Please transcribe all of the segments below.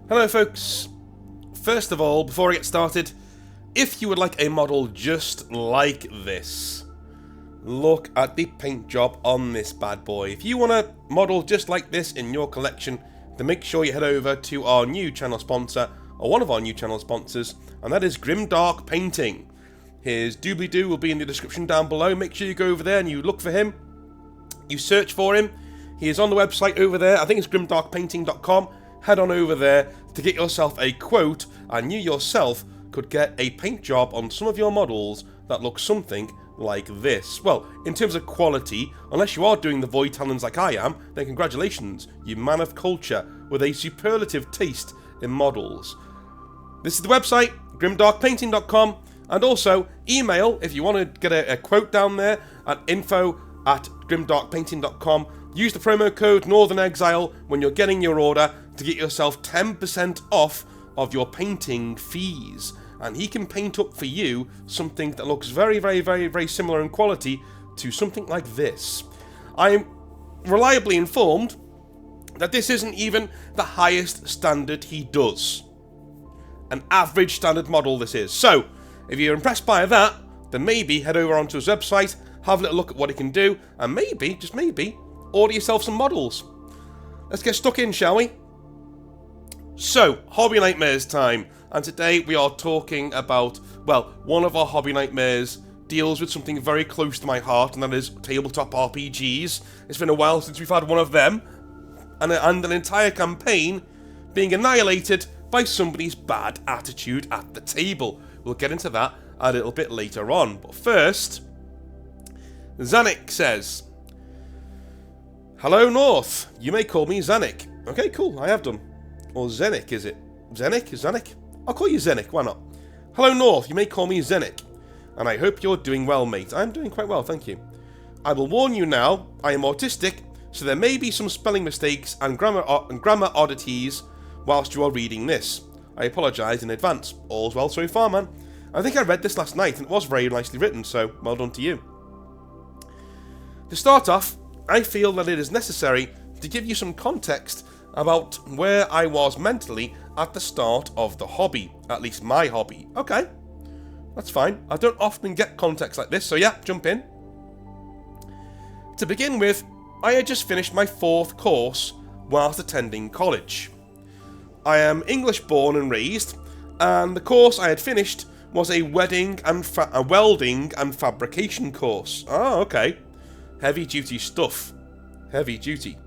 Hello folks, first of all, before I get started, if you would like a model just like this, look at the paint job on this bad boy. If you want a model just like this in your collection, then make sure you head over to our new channel sponsor, or one of our new channel sponsors, and that is Grimdark Painting. His doobly-doo will be in the description down below. Make sure you go over there and you look for him, you search for him. He is on the website over there, I think it's grimdarkpainting.com. Head on over there to get yourself a quote, and you yourself could get a paint job on some of your models that look something like this. Well, in terms of quality, unless you are doing the Void Talons like I am, then congratulations, you man of culture with a superlative taste in models. This is the website, grimdarkpainting.com, and also email if you want to get a quote down there at info@grimdarkpainting.com. Use the promo code Northern Exile when you're getting your order to get yourself 10% off of your painting fees. And he can paint up for you something that looks very, very, very, very similar in quality to something like this. I'm reliably informed that this isn't even the highest standard he does. An average standard model this is. So, if you're impressed by that, then maybe head over onto his website, have a little look at what he can do, and maybe, just maybe, order yourself some models. Let's get stuck in, shall we? So, Hobby Nightmares time, and today we are talking about, well, one of our Hobby Nightmares deals with something very close to my heart, and that is tabletop RPGs. It's been a while since we've had one of them, and an entire campaign being annihilated by somebody's bad attitude at the table. We'll get into that a little bit later on, but first, Zanik says, "Hello North, you may call me Zanik." Okay, cool, I have done. Or Zenik, is it? Zenik? Zanik? I'll call you Zenik, why not? "Hello North, you may call me Zenik, and I hope you're doing well, mate." I'm doing quite well, thank you. "I will warn you now, I am autistic, so there may be some spelling mistakes and grammar oddities whilst you are reading this. I apologise in advance. All's well so far, man. I think I read this last night, and it was very nicely written, so well done to you. To start off, I feel that it is necessary to give you some context about where I was mentally at the start of the hobby, at least my hobby." Okay, that's fine. I don't often get context like this, so yeah, jump in. To begin with, I had just finished my 4th course whilst attending college. I am English born and raised, and the course I had finished was a welding and fabrication course. Oh, okay. Heavy duty stuff. Heavy duty.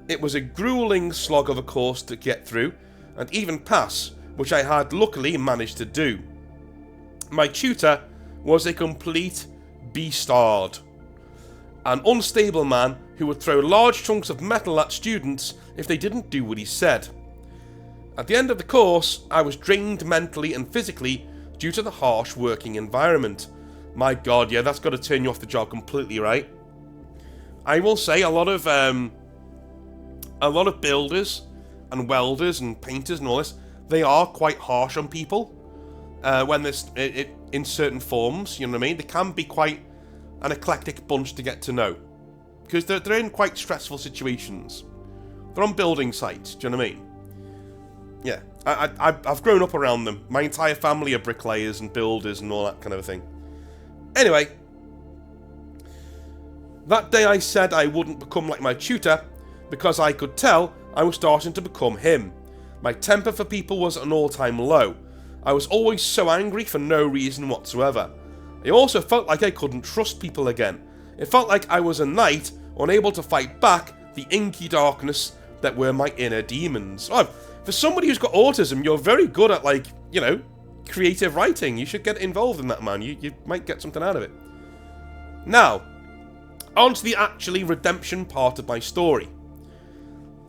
It was a grueling slog of a course to get through, and even pass, which I had luckily managed to do. My tutor was a complete beastard. An unstable man who would throw large chunks of metal at students if they didn't do what he said. At the end of the course, I was drained mentally and physically due to the harsh working environment. My god, yeah, that's got to turn you off the job completely, right? I will say a lot of builders and welders and painters and all this, they are quite harsh on people when there's in certain forms, you know what I mean? They can be quite an eclectic bunch to get to know, because they're in quite stressful situations. They're on building sites, do you know what I mean? Yeah, I've grown up around them. My entire family are bricklayers and builders and all that kind of a thing. Anyway, that day I said I wouldn't become like my tutor because I could tell I was starting to become him. My temper for people was at an all-time low. I was always so angry for no reason whatsoever. I also felt like I couldn't trust people again. It felt like I was a knight unable to fight back the inky darkness that were my inner demons. Oh, for somebody who's got autism, you're very good at, like, you know, creative writing. You should get involved in that, man. You might get something out of it. Now, on to the actually redemption part of my story.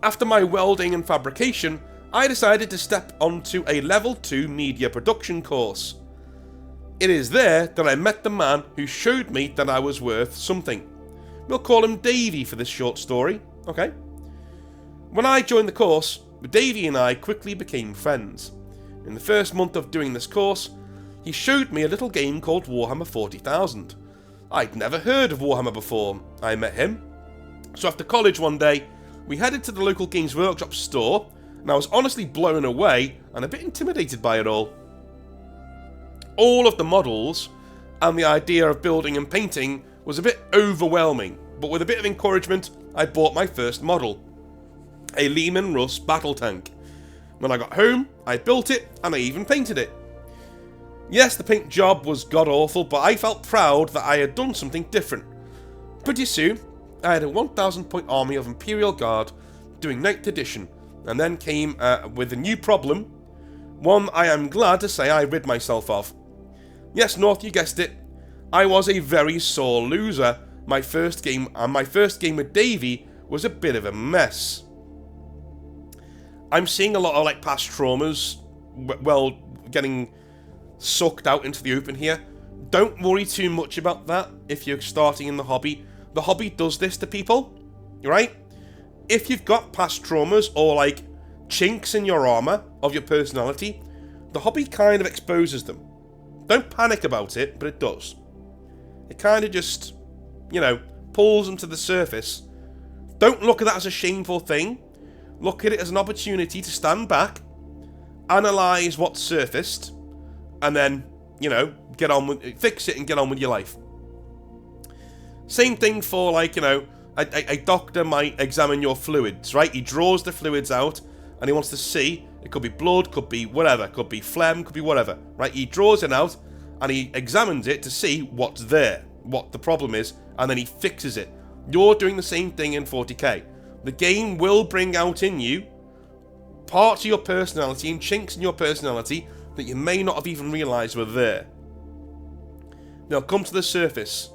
After my welding and fabrication, I decided to step onto a level 2 media production course. It is there that I met the man who showed me that I was worth something. We'll call him Davey for this short story, okay? When I joined the course, Davey and I quickly became friends. In the first month of doing this course, he showed me a little game called Warhammer 40,000. I'd never heard of Warhammer before I met him. So after college one day, we headed to the local Games Workshop store and I was honestly blown away and a bit intimidated by it all. All of the models and the idea of building and painting was a bit overwhelming, but with a bit of encouragement, I bought my first model, a Lehman Russ battle tank. When I got home, I built it and I even painted it. Yes, the paint job was god-awful, but I felt proud that I had done something different. Pretty soon, I had a 1,000 point army of Imperial Guard doing 9th edition, and then came with a new problem, one I am glad to say I rid myself of. Yes, North, you guessed it. I was a very sore loser. My first game with Davey was a bit of a mess. I'm seeing a lot of past traumas, getting sucked out into the open here. Don't worry too much about that if you're starting in the hobby. The hobby does this to people, right? If you've got past traumas or chinks in your armor of your personality, the hobby kind of exposes them. Don't panic about it, but it does. It kind of just, pulls them to the surface. Don't look at that as a shameful thing. Look at it as an opportunity to stand back, analyse what's surfaced, and then, fix it and get on with your life. Same thing for, a doctor might examine your fluids, right? He draws the fluids out, and he wants to see, it could be blood, could be whatever, could be phlegm, could be whatever, right? He draws it out, and he examines it to see what's there, what the problem is, and then he fixes it. You're doing the same thing in 40k. The game will bring out in you parts of your personality and chinks in your personality that you may not have even realised were there. They'll come to the surface.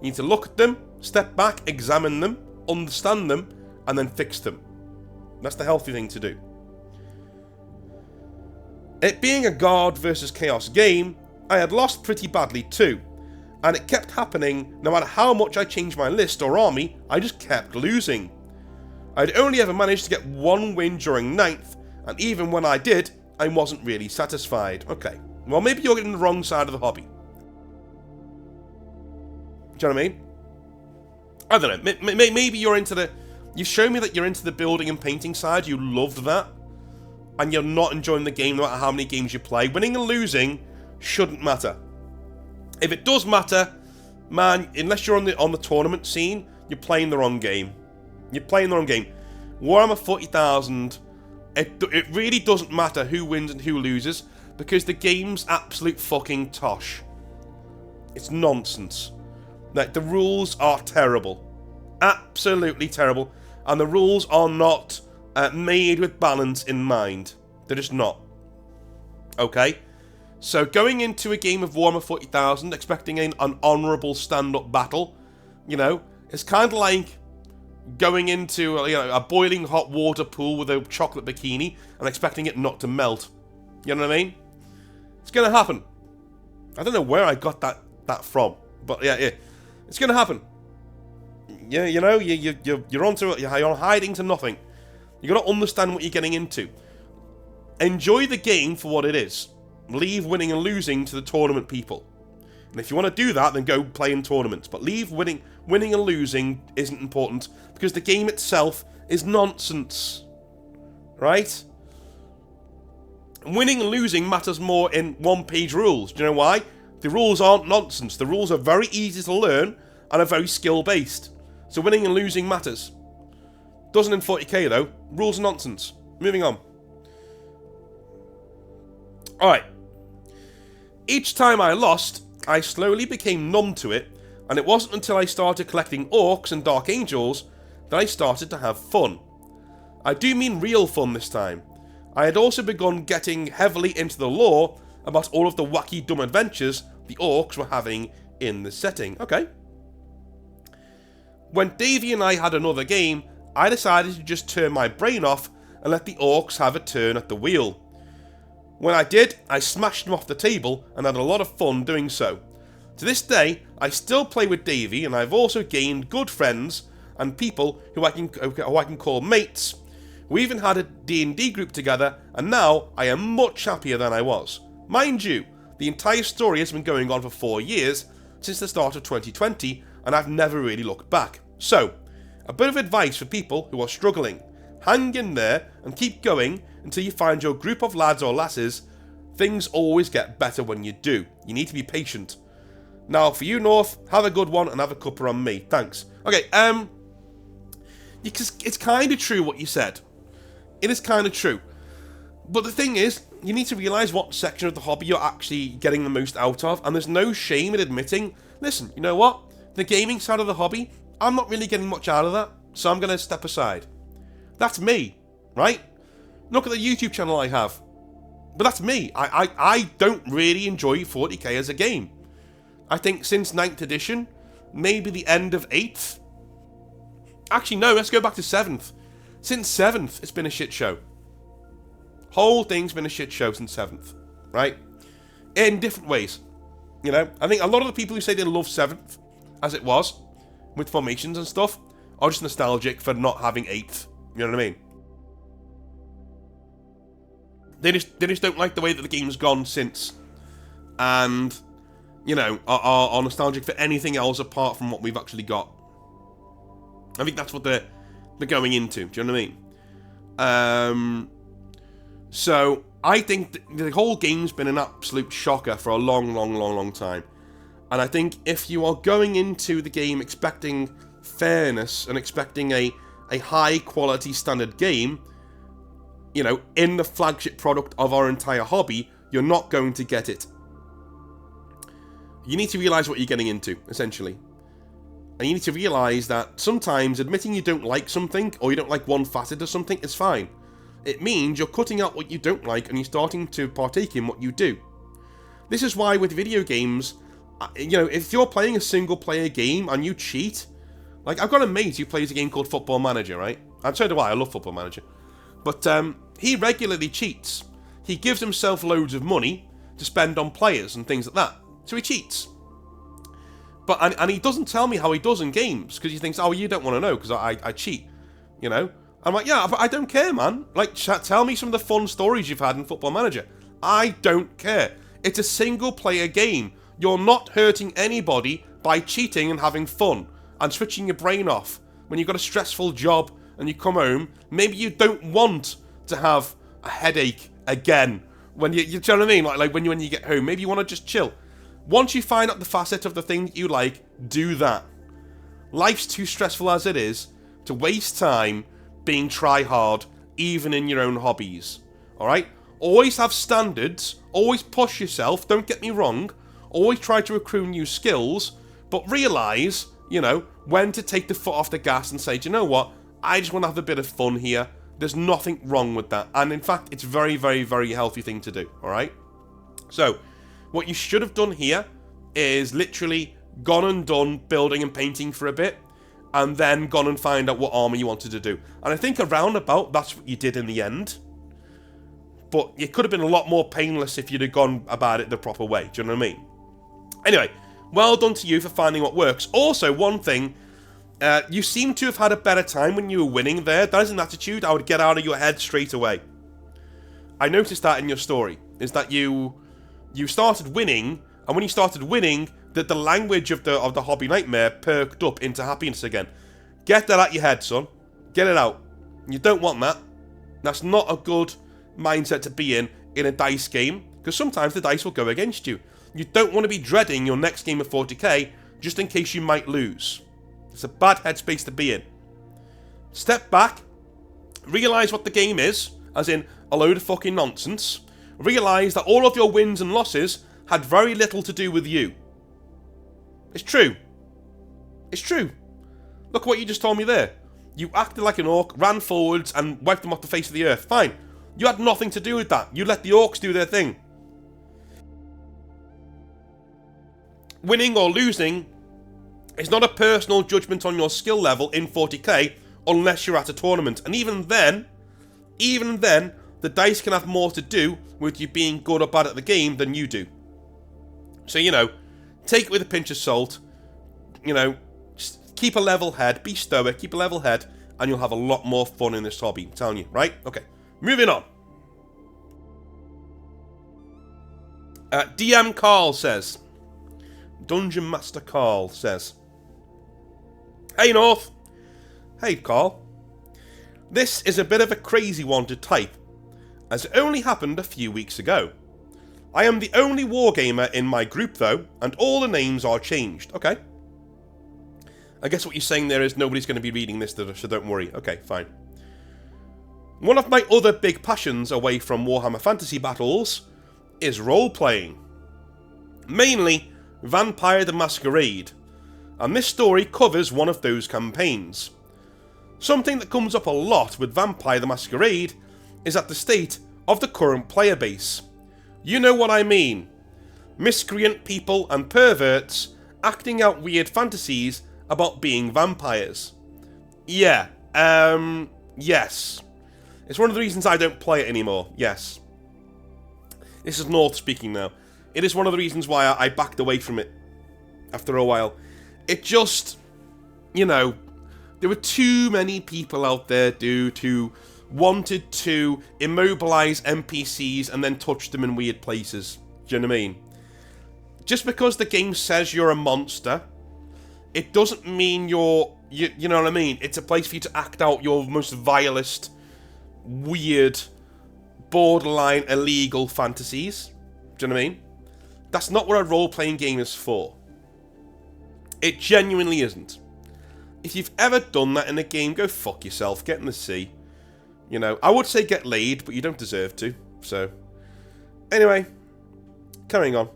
You need to look at them, step back, examine them, understand them, and then fix them. That's the healthy thing to do. It being a Guard versus Chaos game, I had lost pretty badly too, and it kept happening. No matter how much I changed my list or army, I just kept losing. I'd only ever managed to get one win during 9th, and even when I did, I wasn't really satisfied. Okay, well maybe you're getting the wrong side of the hobby. Do you know what I mean? I don't know, maybe you're into the... You show me that you're into the building and painting side, you loved that, and you're not enjoying the game no matter how many games you play. Winning and losing shouldn't matter. If it does matter, man, unless you're on the tournament scene, you're playing the wrong game. You're playing the wrong game. Warhammer 40,000, it really doesn't matter who wins and who loses, because the game's absolute fucking tosh. It's nonsense. The rules are terrible. Absolutely terrible. And the rules are not made with balance in mind. They're just not. Okay? So going into a game of Warhammer 40,000 expecting an honourable stand-up battle, it's kind of like going into a boiling hot water pool with a chocolate bikini and expecting it not to melt. You know what I mean? It's going to happen. I don't know where I got that from, but yeah, it's going to happen. Yeah, you're onto it. You're hiding to nothing. You got to understand what you're getting into. Enjoy the game for what it is. Leave winning and losing to the tournament people. And if you want to do that, then go play in tournaments. But leave winning and losing isn't important, because the game itself is nonsense. Right? Winning and losing matters more in one-page rules. Do you know why? The rules aren't nonsense. The rules are very easy to learn and are very skill-based. So winning and losing matters. Doesn't in 40k though. Rules are nonsense. Moving on. Alright. Each time I lost, I slowly became numb to it, and it wasn't until I started collecting orcs and dark angels that I started to have fun. I do mean real fun this time. I had also begun getting heavily into the lore about all of the wacky dumb adventures the orcs were having in the setting. Okay. When Davey and I had another game, I decided to just turn my brain off and let the orcs have a turn at the wheel. When I did, I smashed them off the table and had a lot of fun doing so. To this day, I still play with Davey, and I've also gained good friends and people who I can call mates. We even had a D&D group together, and now I am much happier than I was. Mind you, the entire story has been going on for 4 years, since the start of 2020, and I've never really looked back. So, a bit of advice for people who are struggling. Hang in there and keep going until you find your group of lads or lasses. Things always get better when you do. You need to be patient. Now, for you, North, have a good one and have a cuppa on me. Thanks. Okay, it's kind of true what you said. It is kind of true. But the thing is, you need to realise what section of the hobby you're actually getting the most out of, and there's no shame in admitting, listen, you know what? The gaming side of the hobby, I'm not really getting much out of that, so I'm going to step aside. That's me, right? Look at the YouTube channel I have. But that's me. I don't really enjoy 40k as a game. I think since 9th edition, maybe the end of 8th. Actually, no, let's go back to 7th. Since 7th, it's been a shit show. Whole thing's been a shit show since 7th, right? In different ways. You know, I think a lot of the people who say they love 7th, as it was, with formations and stuff, are just nostalgic for not having 8th. You know what I mean? They just don't like the way that the game's gone since. And, you know, are nostalgic for anything else apart from what we've actually got. I think that's what they're going into. Do you know what I mean? So, I think the whole game's been an absolute shocker for a long time. And I think if you are going into the game expecting fairness and expecting a high quality standard game, you know, in the flagship product of our entire hobby, you're not going to get it. You need to realise what you're getting into, essentially. And you need to realise that sometimes admitting you don't like something, or you don't like one facet of something, is fine. It means you're cutting out what you don't like and you're starting to partake in what you do. This is why with video games, you know, if you're playing a single player game and you cheat, like I've got a mate who plays a game called Football Manager, right? And so do I love Football Manager. But he regularly cheats. He gives himself loads of money to spend on players and things like that. So he cheats. But and he doesn't tell me how he does in games, because he thinks, oh, you don't want to know because I cheat, you know? I'm like, yeah, but I don't care, man. Like, tell me some of the fun stories you've had in Football Manager. I don't care. It's a single-player game. You're not hurting anybody by cheating and having fun and switching your brain off. When you've got a stressful job and you come home, maybe you don't want to have a headache again. When you know what I mean? Like when you get home, maybe you want to just chill. Once you find out the facet of the thing that you like, do that. Life's too stressful as it is to waste time being try-hard, even in your own hobbies. Alright? Always have standards, always push yourself, don't get me wrong, always try to accrue new skills, but realise, you know, when to take the foot off the gas and say, do you know what, I just want to have a bit of fun here. There's nothing wrong with that, and in fact, it's a very, very, very healthy thing to do, alright? So, what you should have done here is literally gone and done building and painting for a bit, and then gone and find out what armor you wanted to do. And I think around about, that's what you did in the end. But it could have been a lot more painless if you'd have gone about it the proper way. Do you know what I mean? Anyway, well done to you for finding what works. Also, one thing, you seem to have had a better time when you were winning there. That is an attitude I would get out of your head straight away. I noticed that in your story, is that you started winning, and when you started winning, that the language of the hobby nightmare perked up into happiness again. Get that out your head, son. Get it out. You don't want that. That's not a good mindset to be in a dice game, because sometimes the dice will go against you. You don't want to be dreading your next game of 40k just in case you might lose. It's a bad headspace to be in. Step back, realise what the game is, as in a load of fucking nonsense. Realise that all of your wins and losses had very little to do with you. It's true. It's true. Look what you just told me there. You acted like an orc, ran forwards, and wiped them off the face of the earth. Fine. You had nothing to do with that. You let the orcs do their thing. Winning or losing is not a personal judgment on your skill level in 40k unless you're at a tournament. And even then, the dice can have more to do with you being good or bad at the game than you do. So, you know, take it with a pinch of salt. You know, just keep a level head, be stoic, keep a level head, and you'll have a lot more fun in this hobby, I'm telling you, right? Okay, moving on. DM Carl says, Dungeon Master Carl says, hey North. Hey Carl. This is a bit of a crazy one to type, as it only happened a few weeks ago. I am the only wargamer in my group though, and all the names are changed. Okay. I guess what you're saying there is nobody's going to be reading this, so don't worry. Okay, fine. One of my other big passions away from Warhammer Fantasy battles is role-playing. Mainly Vampire the Masquerade, and this story covers one of those campaigns. Something that comes up a lot with Vampire the Masquerade is at the state of the current player base. You know what I mean. Miscreant people and perverts acting out weird fantasies about being vampires. Yeah, yes. It's one of the reasons I don't play it anymore, yes. This is North speaking now. It is one of the reasons why I backed away from it after a while. It just, you know, there were too many people out there, dude, who wanted to immobilize NPCs and then touch them in weird places. Do you know what I mean? Just because the game says you're a monster, it doesn't mean you know what I mean? It's a place for you to act out your most vilest, weird, borderline illegal fantasies. Do you know what I mean? That's not what a role-playing game is for. It genuinely isn't. If you've ever done that in a game, go fuck yourself, get in the sea. You know, I would say get laid, but you don't deserve to, so. Anyway, carrying on.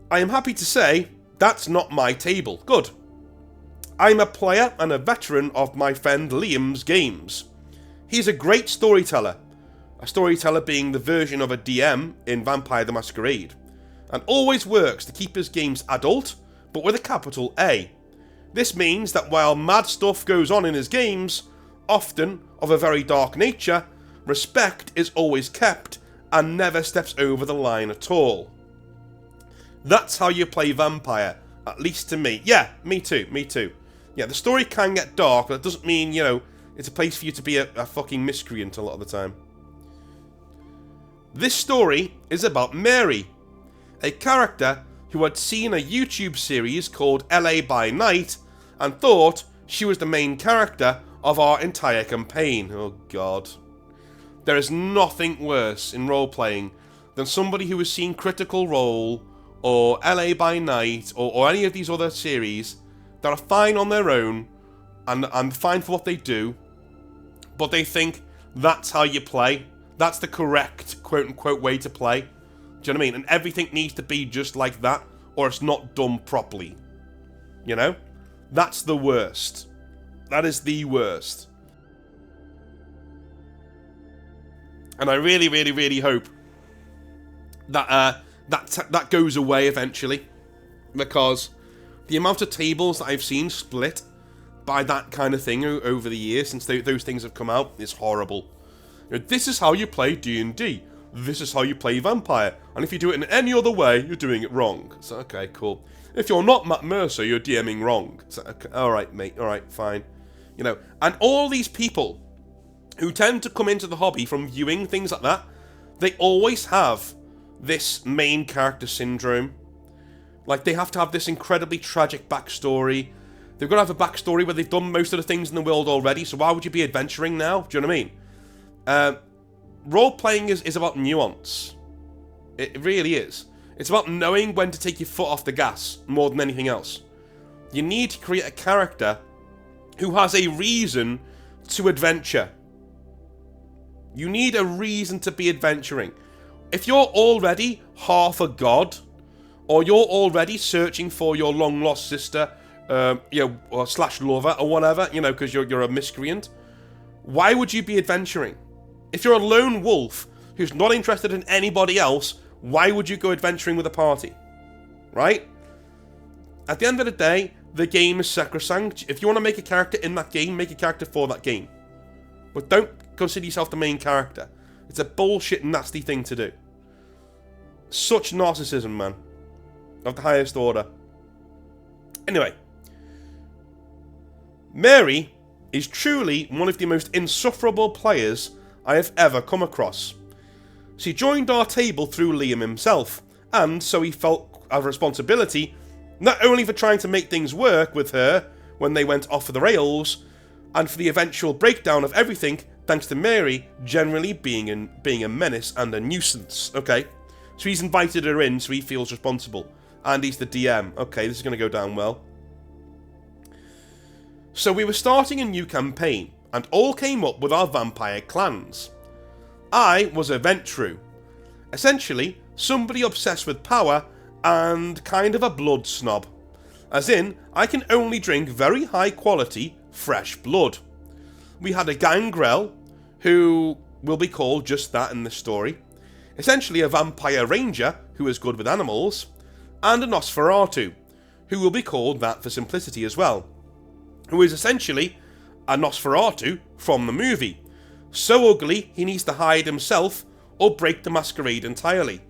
I am happy to say, that's not my table. Good. I'm a player and a veteran of my friend Liam's games. He's a great storyteller. A storyteller being the version of a DM in Vampire the Masquerade. And always works to keep his games adult, but with a capital A. This means that while mad stuff goes on in his games, often of a very dark nature, respect is always kept and never steps over the line at all. That's how you play Vampire, at least to me. Yeah, me too. Yeah, the story can get dark, but that doesn't mean, you know, it's a place for you to be a fucking miscreant a lot of the time. This story is about Mary, a character who had seen a YouTube series called LA by Night and thought she was the main character of our entire campaign. Oh god. There is nothing worse in role-playing than somebody who has seen Critical Role or LA by Night or any of these other series that are fine on their own and fine for what they do, but they think that's how you play. That's the correct quote-unquote way to play. Do you know what I mean? And everything needs to be just like that, or it's not done properly. You know? That's the worst. That is the worst. And I really, really, really hope that that goes away eventually, because the amount of tables that I've seen split by that kind of thing over the years since those things have come out is horrible. You know, this is how you play D&D. This is how you play Vampire. And if you do it in any other way, you're doing it wrong. So, okay, cool. If you're not Matt Mercer, you're DMing wrong. So, okay, alright, mate. Alright, fine. You know, and all these people who tend to come into the hobby from viewing things like that, they always have this main character syndrome. Like, they have to have this incredibly tragic backstory. They've got to have a backstory where they've done most of the things in the world already, so why would you be adventuring now? Do you know what I mean? Role-playing is about nuance. It really is. It's about knowing when to take your foot off the gas more than anything else. You need to create a character who has a reason to adventure. You need a reason to be adventuring. If you're already half a god, or you're already searching for your long-lost sister, you know, or slash lover, or whatever, you know, because you're a miscreant, why would you be adventuring? If you're a lone wolf who's not interested in anybody else, why would you go adventuring with a party? Right? At the end of the day, the game is sacrosanct. If you want to make a character in that game, make a character for that game. But don't consider yourself the main character. It's a bullshit, nasty thing to do. Such narcissism, man. Of the highest order. Anyway. Mary is truly one of the most insufferable players I have ever come across. She joined our table through Liam himself, and so he felt a responsibility not only for trying to make things work with her when they went off the rails, and for the eventual breakdown of everything thanks to Mary generally being a menace and a nuisance. Okay, so he's invited her in, so he feels responsible, and he's the DM. Okay, this is going to go down well. So we were starting a new campaign, and all came up with our vampire clans. I was a Ventru, essentially somebody obsessed with power and kind of a blood snob, as in I can only drink very high quality fresh blood. We had a Gangrel, who will be called just that in this story, essentially a vampire ranger who is good with animals, and a Nosferatu, who will be called that for simplicity as well, who is essentially a Nosferatu from the movie, so ugly he needs to hide himself or break the masquerade entirely.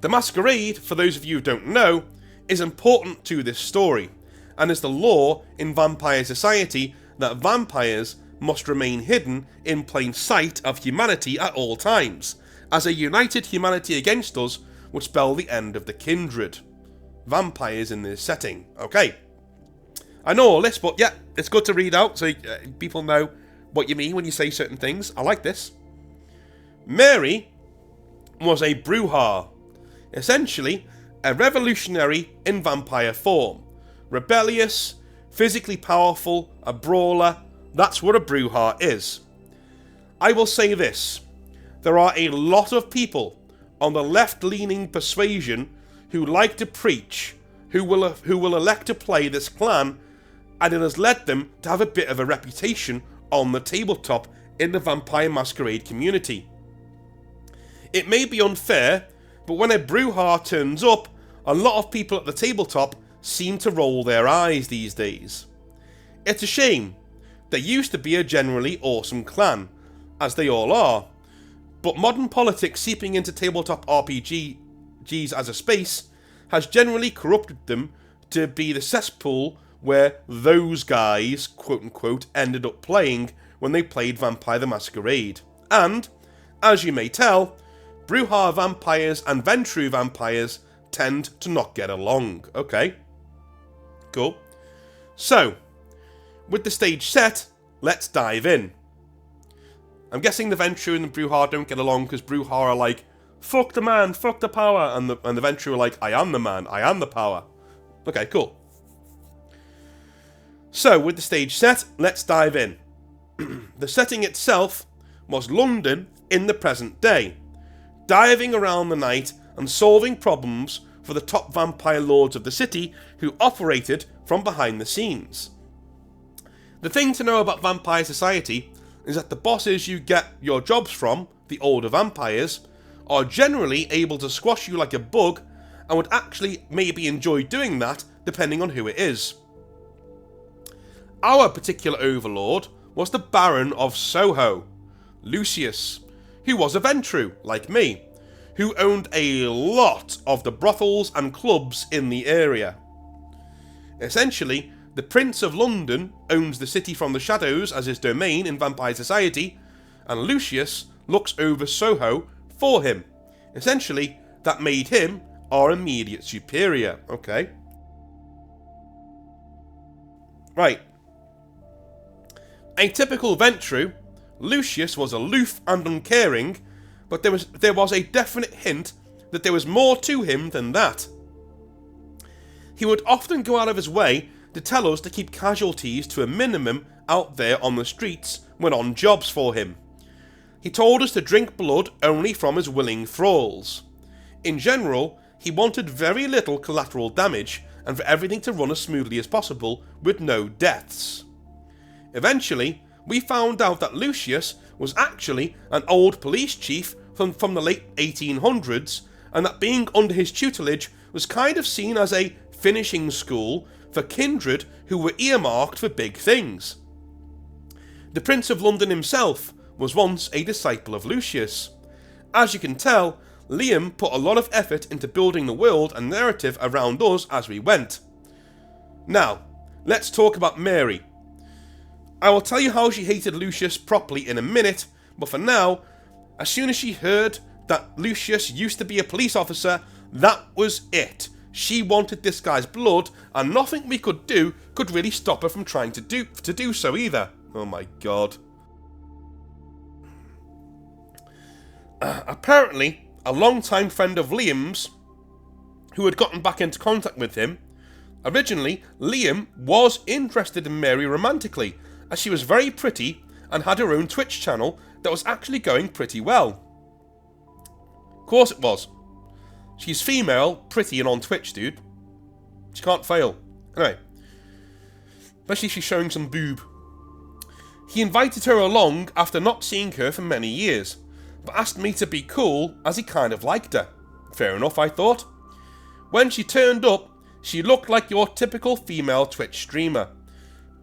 The masquerade, for those of you who don't know, is important to this story, and is the law in vampire society that vampires must remain hidden in plain sight of humanity at all times, as a united humanity against us would spell the end of the kindred. Vampires in this setting. Okay. I know all this, but yeah, it's good to read out so people know what you mean when you say certain things. I like this. Mary was a Bruja, essentially a revolutionary in vampire form. Rebellious, physically powerful, a brawler. That's what a Bruja is. I will say this. There are a lot of people on the left-leaning persuasion who like to preach, who will elect to play this clan, and it has led them to have a bit of a reputation on the tabletop in the Vampire Masquerade community. It may be unfair, but when a Bruja turns up, a lot of people at the tabletop seem to roll their eyes these days. It's a shame. There used to be a generally awesome clan, as they all are, but modern politics seeping into tabletop RPGs as a space has generally corrupted them to be the cesspool where those guys, quote-unquote, ended up playing when they played Vampire the Masquerade. And, as you may tell, Bruja vampires and Ventru vampires tend to not get along. Okay. Cool. So, with the stage set, let's dive in. I'm guessing the Ventru and the Bruja don't get along because Bruja are like, fuck the man, fuck the power, and the Ventru are like, I am the man, I am the power. Okay, cool. So, with the stage set, let's dive in. The setting itself was London in the present day, diving around the night and solving problems for the top vampire lords of the city who operated from behind the scenes. The thing to know about vampire society is that the bosses you get your jobs from, the older vampires, are generally able to squash you like a bug and would actually maybe enjoy doing that depending on who it is. Our particular overlord was the Baron of Soho, Lucius, who was a Ventru, like me, who owned a lot of the brothels and clubs in the area. Essentially, the Prince of London owns the city from the shadows as his domain in vampire society, and Lucius looks over Soho for him. Essentially, that made him our immediate superior, okay? Right. A typical Ventru, Lucius was aloof and uncaring, but there was a definite hint that there was more to him than that. He would often go out of his way to tell us to keep casualties to a minimum out there on the streets when on jobs for him. He told us to drink blood only from his willing thralls. In general, he wanted very little collateral damage and for everything to run as smoothly as possible with no deaths. Eventually, we found out that Lucius was actually an old police chief from the late 1800s, and that being under his tutelage was kind of seen as a finishing school for kindred who were earmarked for big things. The Prince of London himself was once a disciple of Lucius. As you can tell, Liam put a lot of effort into building the world and narrative around us as we went. Now, let's talk about Mary. I will tell you how she hated Lucius properly in a minute, but for now, as soon as she heard that Lucius used to be a police officer, that was it. She wanted this guy's blood, and nothing we could do could really stop her from trying to do so either. Oh my god. Apparently, a longtime friend of Liam's, who had gotten back into contact with him, originally, Liam was interested in Mary romantically, as she was very pretty and had her own Twitch channel that was actually going pretty well. Of course it was. She's female, pretty, and on Twitch, dude. She can't fail. Anyway. Especially if she's showing some boob. He invited her along after not seeing her for many years, but asked me to be cool as he kind of liked her. Fair enough, I thought. When she turned up, she looked like your typical female Twitch streamer.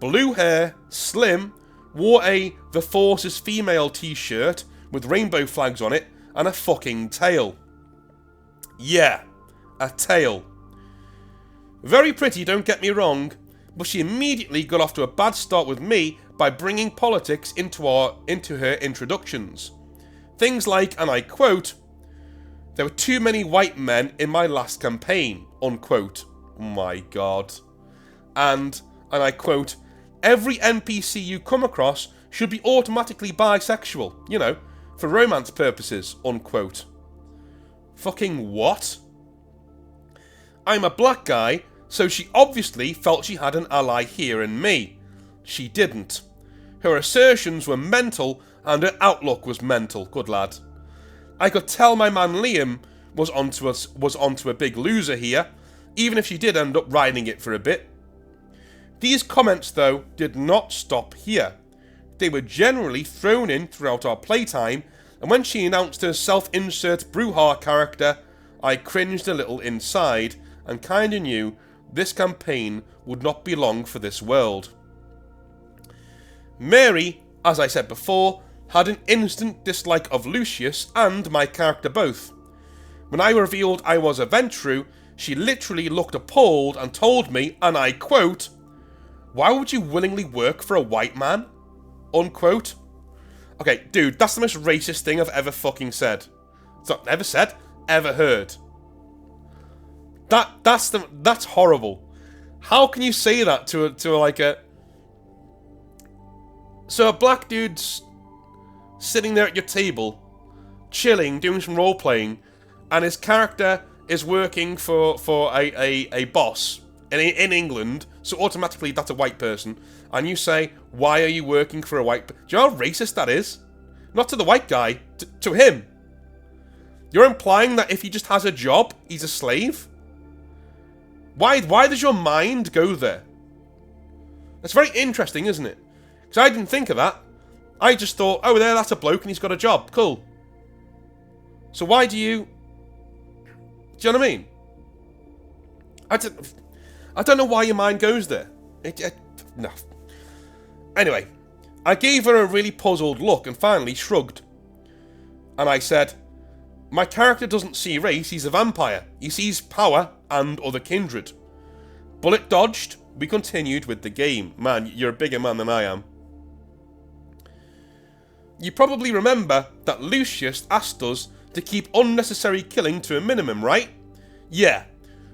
Blue hair, slim, wore a The Force is Female t-shirt with rainbow flags on it, and a fucking tail. Yeah, a tail. Very pretty, don't get me wrong, but she immediately got off to a bad start with me by bringing politics into her introductions. Things like, and I quote, "There were too many white men in my last campaign," unquote. Oh my god. And I quote, "Every NPC you come across should be automatically bisexual, you know, for romance purposes," unquote. Fucking what? I'm a black guy, so she obviously felt she had an ally here in me. She didn't. Her assertions were mental, and her outlook was mental, good lad. I could tell my man Liam was onto a big loser here, even if she did end up riding it for a bit. These comments, though, did not stop here. They were generally thrown in throughout our playtime, and when she announced her self-insert Brujah character, I cringed a little inside, and kinda knew this campaign would not be long for this world. Mary, as I said before, had an instant dislike of Lucius and my character both. When I revealed I was a Ventru, she literally looked appalled and told me, and I quote, "Why would you willingly work for a white man?" Unquote. Okay, dude, that's the most racist thing I've ever fucking said. It's not ever said, ever heard. That's horrible. How can you say that to a So a black dude's sitting there at your table, chilling, doing some role playing, and his character is working for a boss in England, so automatically that's a white person, and you say, "Why are you working for a white?" Do you know how racist that is? Not to the white guy, to him. You're implying that if he just has a job, he's a slave? Why does your mind go there? That's very interesting, isn't it? Because I didn't think of that. I just thought, oh, that's a bloke and he's got a job. Cool. So why do you... Do you know what I mean? I don't know why your mind goes there. No. Anyway, I gave her a really puzzled look and finally shrugged. And I said, "My character doesn't see race, he's a vampire. He sees power and other kindred." Bullet dodged, we continued with the game. Man, you're a bigger man than I am. You probably remember that Lucius asked us to keep unnecessary killing to a minimum, right? Yeah.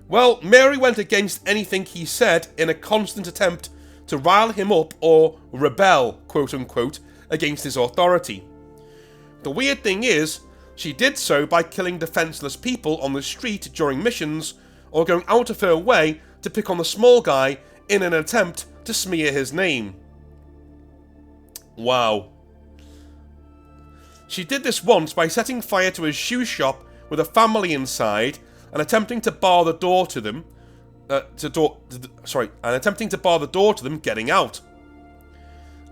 Well, Mary went against anything he said in a constant attempt to rile him up or rebel, quote-unquote, against his authority. The weird thing is, she did so by killing defenseless people on the street during missions, or going out of her way to pick on the small guy in an attempt to smear his name. Wow. She did this once by setting fire to his shoe shop with a family inside and attempting to bar the door to them, attempting to bar the door to them getting out.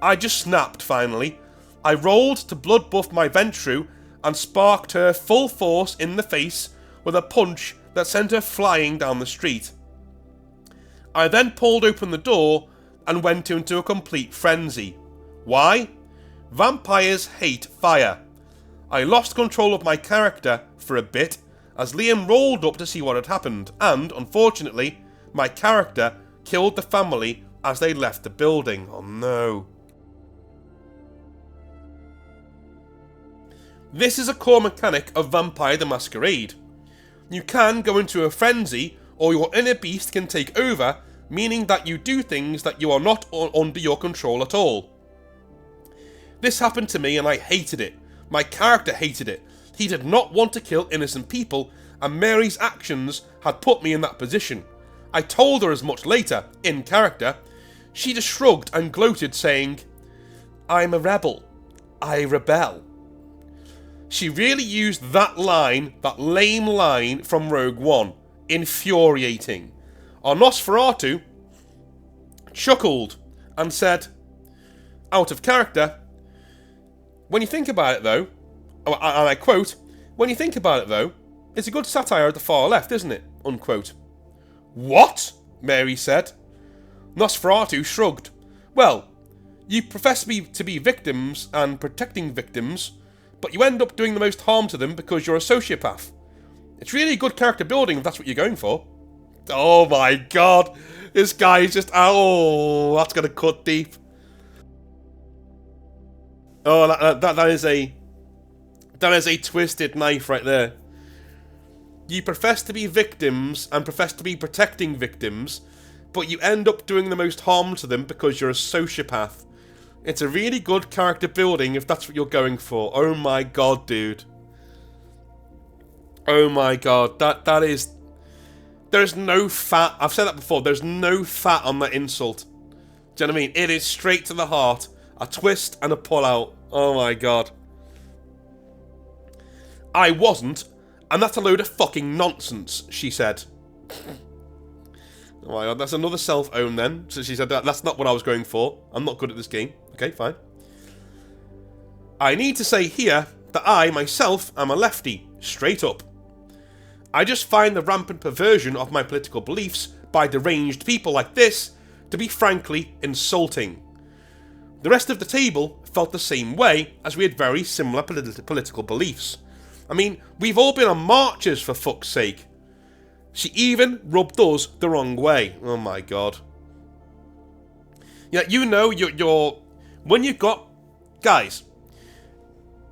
I just snapped finally. I rolled to blood buff my Ventru and sparked her full force in the face with a punch that sent her flying down the street. I then pulled open the door and went into a complete frenzy. Why? Vampires hate fire. I lost control of my character for a bit as Liam rolled up to see what had happened, and, unfortunately, my character killed the family as they left the building. Oh no. This is a core mechanic of Vampire the Masquerade. You can go into a frenzy or your inner beast can take over, meaning that you do things that you are not under your control at all. This happened to me and I hated it. My character hated it. He did not want to kill innocent people, and Mary's actions had put me in that position. I told her as much later, in character. She just shrugged and gloated, saying, "I'm a rebel. I rebel." She really used that line, that lame line from Rogue One. Infuriating. Our Nosferatu chuckled and said, out of character, "When you think about it though," and I quote, "When you think about it though, it's a good satire at the far left, isn't it?" Unquote. "What?" Mary said. Nosferatu shrugged. "Well, you profess to be victims and protecting victims, but you end up doing the most harm to them because you're a sociopath. It's really good character building if that's what you're going for." Oh my god, this guy is just, oh, that's gonna cut deep. Oh, that is a twisted knife right there. You profess to be victims and profess to be protecting victims, but you end up doing the most harm to them because you're a sociopath. It's a really good character building if that's what you're going for. Oh my god, dude. Oh my god, that is... There's no fat... I've said that before, there's no fat on that insult. Do you know what I mean? It is straight to the heart. A twist and a pull out. Oh my god. "I wasn't, and that's a load of fucking nonsense," she said. Oh my god, that's another self-own then. So she said, "That's not what I was going for. I'm not good at this game." Okay, fine. "I need to say here that I, myself, am a lefty. Straight up. I just find the rampant perversion of my political beliefs by deranged people like this to be frankly insulting. The rest of the table felt the same way, as we had very similar political beliefs. I mean, we've all been on marches, for fuck's sake. She even rubbed us the wrong way." Oh my god. Yeah, you know, you're when you've got... Guys,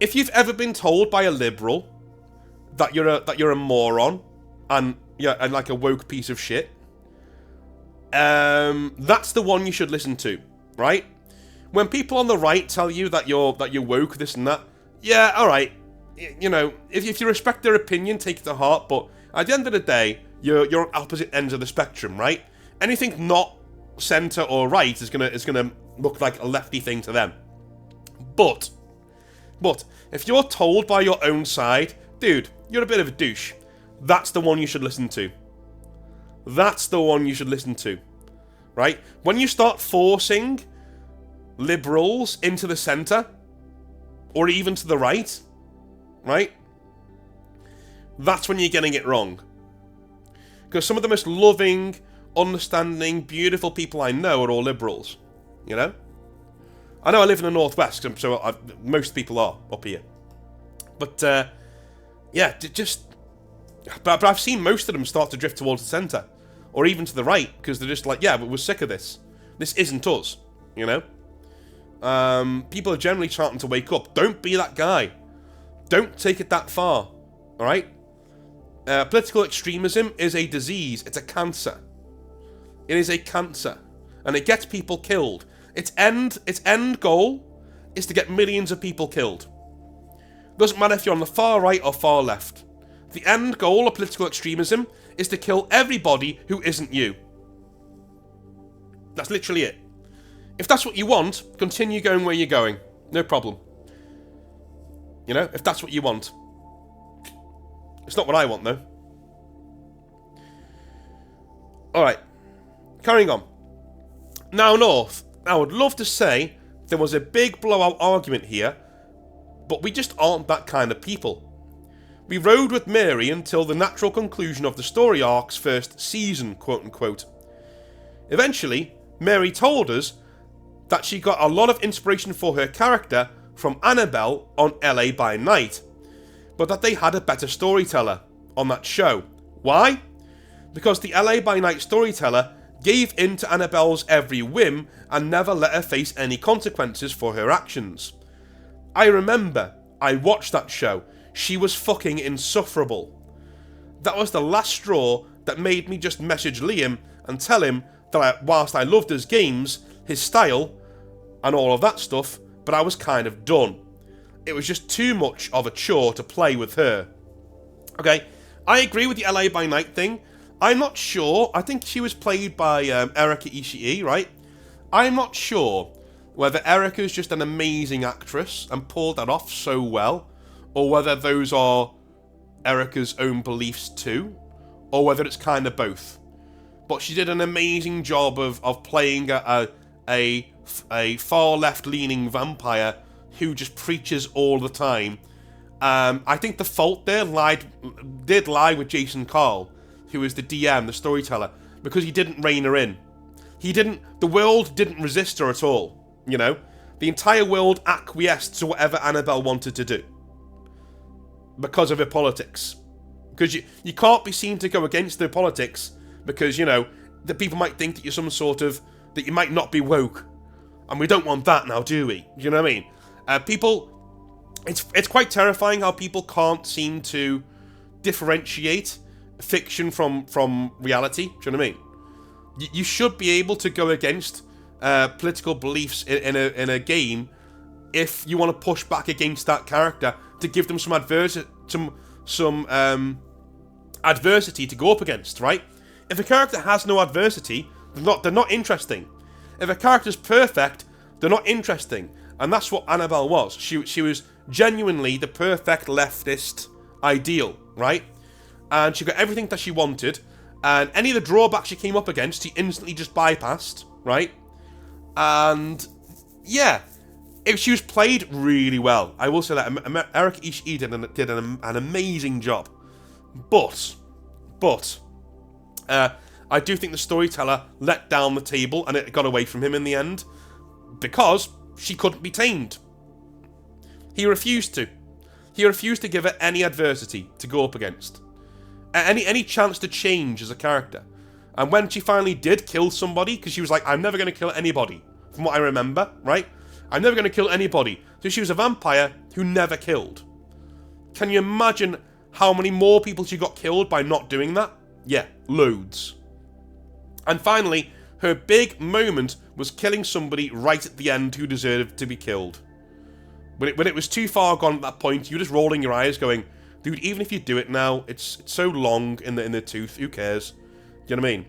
if you've ever been told by a liberal that you're a moron and like a woke piece of shit, that's the one you should listen to, right? When people on the right tell you that you're woke, this and that, yeah, all right, you know, if you respect their opinion, take it to heart. But at the end of the day, you're on opposite ends of the spectrum, right? Anything not centre or right is gonna look like a lefty thing to them. But if you're told by your own side, dude, you're a bit of a douche, that's the one you should listen to. That's the one you should listen to, right? When you start forcing liberals into the centre, or even to the right, that's when you're getting it wrong. Because some of the most loving, understanding, beautiful people I know are all liberals, you know? I know I live in the northwest, so most people are up here. But, yeah, but I've seen most of them start to drift towards the centre, or even to the right, because they're just like, yeah, but we're sick of this. This isn't us, you know? People are generally starting to wake up. Don't be that guy. Don't take it that far, alright? Political extremism is a disease. It's a cancer. It is a cancer. And it gets people killed. Its end goal is to get millions of people killed. Doesn't matter if you're on the far right or far left. The end goal of political extremism is to kill everybody who isn't you. That's literally it. If that's what you want, continue going where you're going. No problem. You know, if that's what you want. It's not what I want, though. Alright. Carrying on. Now, North. I would love to say there was a big blowout argument here, but we just aren't that kind of people. We rode with Mary until the natural conclusion of the story arc's first season, quote-unquote. Eventually, Mary told us that she got a lot of inspiration for her character from Annabelle on LA by Night, but that they had a better storyteller on that show. Why? Because the LA by Night storyteller gave in to Annabelle's every whim and never let her face any consequences for her actions. I remember, I watched that show. She was fucking insufferable. That was the last straw that made me just message Liam and tell him that whilst I loved his games, his style, and all of that stuff, but I was kind of done. It was just too much of a chore to play with her. Okay, I agree with the LA by Night thing. I'm not sure. I think she was played by Erika Ishii, right? I'm not sure whether Erika's just an amazing actress and pulled that off so well, or whether those are Erika's own beliefs too, or whether it's kind of both. But she did an amazing job of playing a far left-leaning vampire who just preaches all the time. I think the fault there did lie with Jason Carl, who is the DM, the storyteller, because he didn't rein her in. The world didn't resist her at all, you know? The entire world acquiesced to whatever Annabelle wanted to do. Because of her politics. Because you can't be seen to go against their politics, because, you know, the people might think that you're some sort of, that you might not be woke. And we don't want that now, do we? Do you know what I mean? People, it's quite terrifying how people can't seem to differentiate fiction from reality. Do you know what I mean? You should be able to go against political beliefs in a game if you want to push back against that character to give them some adversity to go up against, right? If a character has no adversity, they're not interesting. If a character's perfect, they're not interesting. And that's what Annabelle was. She was genuinely the perfect leftist ideal, right? And she got everything that she wanted, and any of the drawbacks she came up against, she instantly just bypassed, right? And yeah, she was played really well. I will say that Erika Ishii did an amazing job. But I do think the storyteller let down the table and it got away from him in the end because she couldn't be tamed. He refused to. He refused to give her any adversity to go up against. Any chance to change as a character. And when she finally did kill somebody, because she was like, I'm never going to kill anybody, from what I remember, right? I'm never going to kill anybody. So she was a vampire who never killed. Can you imagine how many more people she got killed by not doing that? Yeah, loads. And finally, her big moment was killing somebody right at the end who deserved to be killed. When it was too far gone at that point, you were just rolling your eyes going, dude, even if you do it now, it's so long in the tooth, who cares? Do you know what I mean?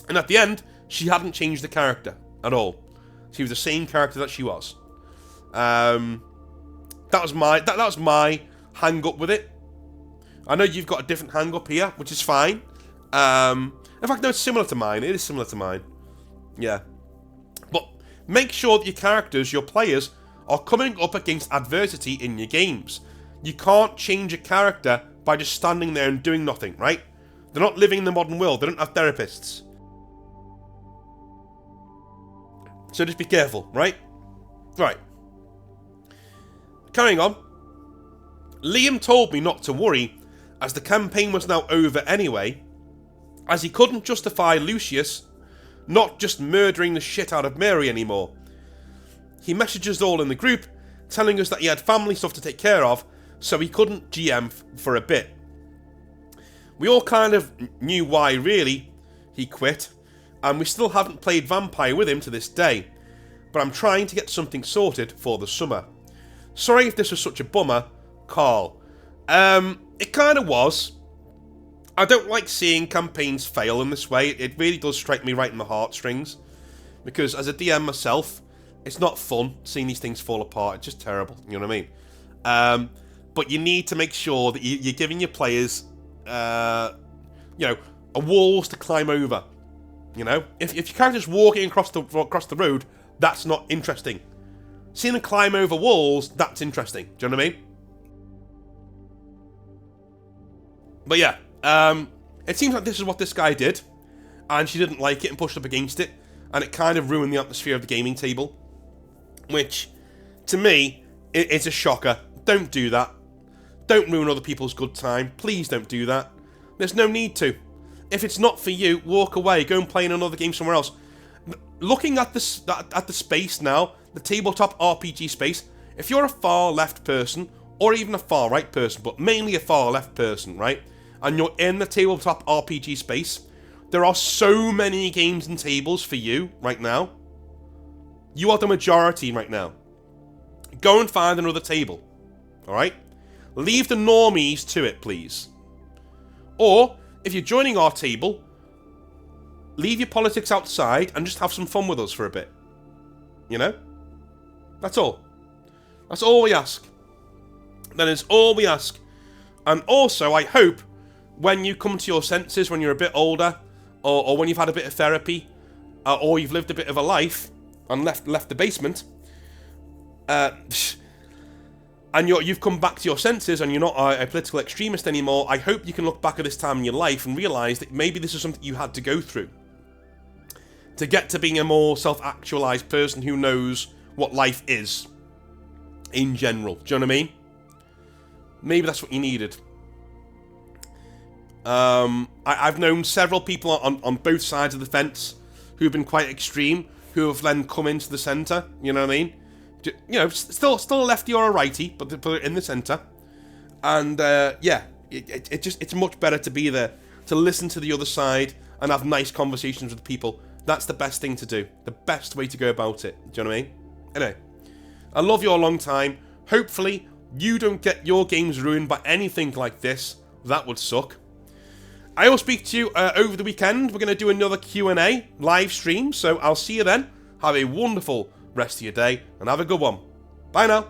And at the end, she hadn't changed the character at all. She was the same character that she was. That was my hang up with it. I know you've got a different hang up here, which is fine. In fact, no, it's similar to mine. It is similar to mine. Yeah. But make sure that your characters, your players, are coming up against adversity in your games. You can't change a character by just standing there and doing nothing, right? They're not living in the modern world. They don't have therapists. So just be careful, right? Right. Carrying on. Liam told me not to worry, as the campaign was now over anyway, as he couldn't justify Lucius not just murdering the shit out of Mary anymore. He messaged us all in the group, telling us that he had family stuff to take care of, so he couldn't GM for a bit. We all kind of knew why, really. He quit, and we still haven't played Vampire with him to this day, but I'm trying to get something sorted for the summer. Sorry if this was such a bummer, Carl. It kind of was. I don't like seeing campaigns fail in this way. It really does strike me right in the heartstrings, because as a DM myself, it's not fun seeing these things fall apart. It's just terrible, you know what I mean? But you need to make sure that you're giving your players, walls to climb over. You know, if your character's walking across the road, that's not interesting. Seeing them climb over walls, that's interesting. Do you know what I mean? But yeah, it seems like this is what this guy did, and she didn't like it and pushed up against it, and it kind of ruined the atmosphere of the gaming table, which, to me, is a shocker. Don't do that. Don't ruin other people's good time. Please don't do that. There's no need to. If it's not for you, walk away. Go and play in another game somewhere else. Looking at the space now, the tabletop RPG space, if you're a far left person, or even a far right person, but mainly a far left person, right? and you're in the tabletop RPG space, there are so many games and tables for you right now. You are the majority right now. Go and find another table. Alright? Leave the normies to it, please. Or, if you're joining our table, leave your politics outside and just have some fun with us for a bit. You know? That's all. That's all we ask. That is all we ask. And also, I hope, when you come to your senses, when you're a bit older, or when you've had a bit of therapy, or you've lived a bit of a life, and left the basement, and you've come back to your senses, and you're not a political extremist anymore, I hope you can look back at this time in your life and realise that maybe this is something you had to go through to get to being a more self-actualised person who knows what life is in general. Do you know what I mean? Maybe that's what you needed. I've known several people on both sides of the fence who've been quite extreme, who have then come into the centre. You know what I mean? You know, still a lefty or a righty, but in the centre. And yeah, it's much better to be there, to listen to the other side and have nice conversations with people. That's the best thing to do. The best way to go about it. Do you know what I mean? Anyway, I love you a long time. Hopefully, you don't get your games ruined by anything like this. That would suck. I will speak to you over the weekend. We're going to do another Q&A live stream, so I'll see you then. Have a wonderful rest of your day, and have a good one. Bye now.